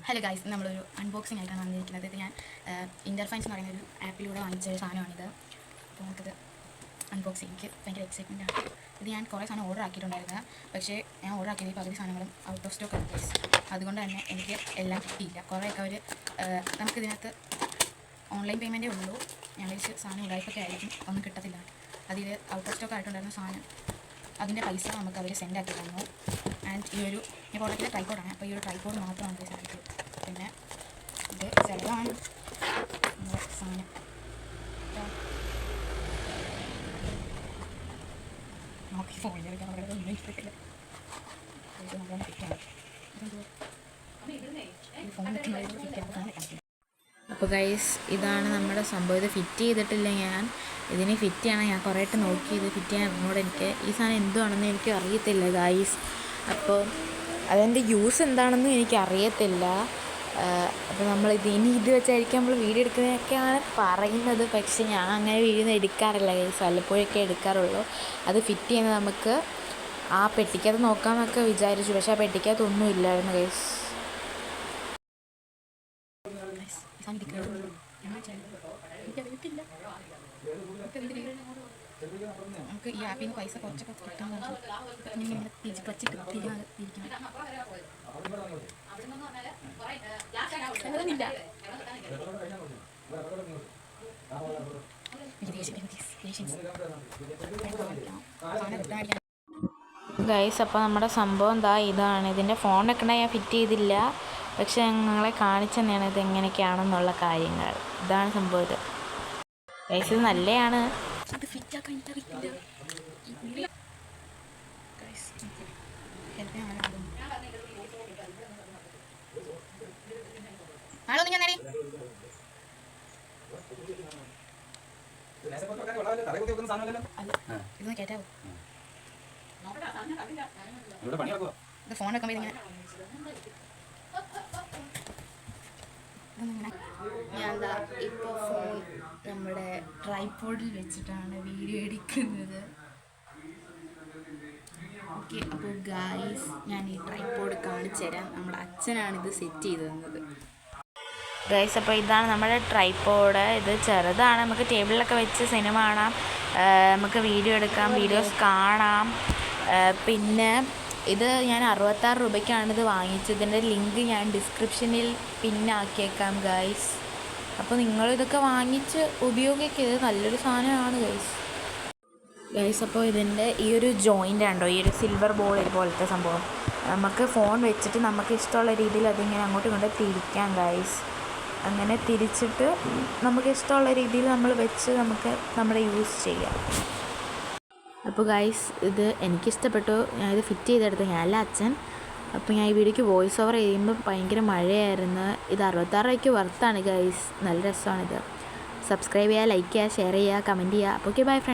Hello guys, നമ്മളൊരു unboxing ആയിട്ടാണ് വന്നിരിക്കുന്നത്. ഇത് ഞാൻ ഇൻ്റർഫൈൻസ് എന്ന് പറയുന്ന ഒരു ആപ്പിലൂടെ വാങ്ങിച്ച ഒരു സാധനമാണിത്. അപ്പോൾ നമുക്കിത് അൺബോക്സ് ചെയ്യും. എനിക്ക് ഭയങ്കര എക്സൈറ്റ്മെൻ്റ് ആണ്. ഇത് ഞാൻ കുറേ സാധനം ഓർഡർ ആക്കിയിട്ടുണ്ടായിരുന്നു. പക്ഷേ ഞാൻ ഓർഡർ ആക്കിയത് പകുതി സാധനങ്ങളും ഔട്ട് ഓഫ് സ്റ്റോക്ക് ആണ് ഗൈസ്. അതുകൊണ്ട് തന്നെ എനിക്ക് എല്ലാം കിട്ടിയില്ല. കുറേയൊക്കെ അവർ നമുക്കിതിനകത്ത് ഓൺലൈൻ പേയ്മെൻറ്റേ ഉള്ളൂ. ഞാൻ വിളിച്ച് സാധനം ഉടായ്പൊക്കെ ആയിരിക്കും, ഒന്നും കിട്ടത്തില്ല. അതിൽ ഔട്ട് ഓഫ് സ്റ്റോക്ക് ആയിട്ടുണ്ടായിരുന്ന സാധനം അതിൻ്റെ പൈസ നമുക്ക് അവർ സെൻഡ് ആക്കി തന്നു. ആൻഡ് ഈ ഒരു ഞാൻ പ്രോഡക്റ്റിലെ ട്രൈപോഡാണ്. അപ്പോൾ ഈ ഒരു ട്രൈപോഡ് മാത്രമാണ് സാധിക്കും. പിന്നെ ഇത് ചിലവാണ് നമ്മുടെ സാധനം. നോക്കി ഫോണിലെടുക്കാൻ വളരെ ഒന്നും ഇഷ്ടത്തില്ല. നല്ലോണം ഫിറ്റാണ്. അപ്പോൾ ഗൈസ്, ഇതാണ് നമ്മുടെ സംഭവം. ഇത് ഫിറ്റ് ചെയ്തിട്ടില്ല ഞാൻ. ഇതിന് ഫിറ്റ് ചെയ്യണം. ഞാൻ കുറേ ആയിട്ട് നോക്കി ഇത് ഫിറ്റ് ചെയ്യാൻ അറിഞ്ഞൂടെ. എനിക്ക് ഈ സാധനം എന്തുവാണെന്ന് എനിക്ക് അറിയത്തില്ല ഗൈസ്. അപ്പോൾ അതിൻ്റെ യൂസ് എന്താണെന്നും എനിക്കറിയത്തില്ല. അപ്പോൾ നമ്മൾ ഇനി ഇത് വെച്ചായിരിക്കും നമ്മൾ വീഡിയോ എടുക്കുന്നതൊക്കെയാണ് പറയുന്നത്. പക്ഷെ ഞാൻ അങ്ങനെ വീഡിയോ ഒന്നും എടുക്കാറില്ല ഗൈസ്, വല്ലപ്പോഴൊക്കെ എടുക്കാറുള്ളൂ. അത് ഫിറ്റ് ചെയ്യുന്നത് നമുക്ക് ആ പെട്ടിക്കകത്ത് നോക്കാമെന്നൊക്കെ വിചാരിച്ചു. പക്ഷേ ആ പെട്ടിക്കകത്തൊന്നും ഇല്ലായിരുന്നു ഗൈസ്. നമുക്ക് ഈ ആപ്പിൽ നിന്ന് പൈസ കുറച്ചൊക്കെ കിട്ടാൻ തിരിച്ച് വച്ചിട്ട് തിരികെ ഇരിക്കണം. ഗൈസ്, അപ്പോൾ നമ്മുടെ സംഭവം എന്താ ഇതാണ്. ഇതിൻ്റെ ഫോൺ വെക്കണ ഞാൻ ഫിറ്റ് ചെയ്തില്ല, പക്ഷെ ഞങ്ങളെ കാണിച്ചു തന്നെയാണ് ഇത് എങ്ങനെയൊക്കെയാണെന്നുള്ള കാര്യങ്ങൾ. ഇതാണ് സംഭവം. ഇത് ഗൈസ്, ഇത് നല്ലതാണ്. അത് ഫിറ്റാക്കാൻ എനിക്കറിയില്ല. ഇതൊന്ന് കേറ്റാവോ? ഇത് ഫോൺ വെക്കുമ്പോൾ ഇങ്ങനെ ഞാൻ എന്താ ഇപ്പോൾ ഫോൺ നമ്മുടെ ട്രൈപോഡിൽ വെച്ചിട്ടാണ് വീഡിയോ എടുക്കുന്നത്. ഓക്കെ, അപ്പോൾ ഗായ്സ്, ഞാൻ ഈ ട്രൈപോഡ് കാണിച്ചു തരാം. നമ്മുടെ അച്ഛനാണിത് സെറ്റ് ചെയ്ത് തന്നത്. ഗൈസ്, അപ്പോൾ ഇതാണ് നമ്മുടെ ട്രൈപോഡ്. ഇത് ചെറുതാണ്. നമുക്ക് ടേബിളിലൊക്കെ വെച്ച് സിനിമ കാണാം, നമുക്ക് വീഡിയോ എടുക്കാം, വീഡിയോസ് കാണാം. പിന്നെ ഇത് ഞാൻ 66 രൂപയ്ക്കാണ് ഇത് വാങ്ങിച്ചത്. ഇതിൻ്റെ ലിങ്ക് ഞാൻ ഡിസ്ക്രിപ്ഷനിൽ പിന്നാക്കിയേക്കാം ഗൈസ്. അപ്പോൾ നിങ്ങളിതൊക്കെ വാങ്ങിച്ച് ഉപയോഗിക്കുക. ഇത് നല്ലൊരു സാധനമാണ് ഗൈസ്. അപ്പോൾ ഇതിൻ്റെ ഈ ഒരു ജോയിൻ്റ് ഉണ്ടോ, ഈ ഒരു സിൽവർ ബോൾ പോലത്തെ സംഭവം, നമുക്ക് ഫോൺ വെച്ചിട്ട് നമുക്ക് ഇഷ്ടമുള്ള രീതിയിൽ അതിങ്ങനെ അങ്ങോട്ടും ഇങ്ങോട്ടും തിരിക്കാം ഗൈസ്. അങ്ങനെ തിരിച്ചിട്ട് നമുക്ക് ഇഷ്ടമുള്ള രീതിയിൽ നമ്മൾ വെച്ച് നമുക്ക് നമ്മുടെ യൂസ് ചെയ്യാം. അപ്പോൾ ഗൈസ്, ഇത് എനിക്കിഷ്ടപ്പെട്ടു. ഞാനിത് ഫിറ്റ് ചെയ്തെടുത്തു, ഞാനല്ല അച്ഛൻ. അപ്പോൾ ഞാൻ ഈ വീഡിയോയ്ക്ക് വോയിസ് ഓവർ ചെയ്യുമ്പോൾ ഭയങ്കര മഴയായിരുന്നു. ഇത് 66 രൂപയ്ക്ക് വർത്താണ് ഗൈസ്. നല്ല രസമാണിത്. സബ്സ്ക്രൈബ് ചെയ്യുക, ലൈക്ക് ചെയ്യുക, ഷെയർ ചെയ്യുക, കമൻറ്റ് ചെയ്യുക. അപ്പോൾ ഓക്കെ, ബൈ ഫ്രണ്ട്സ്.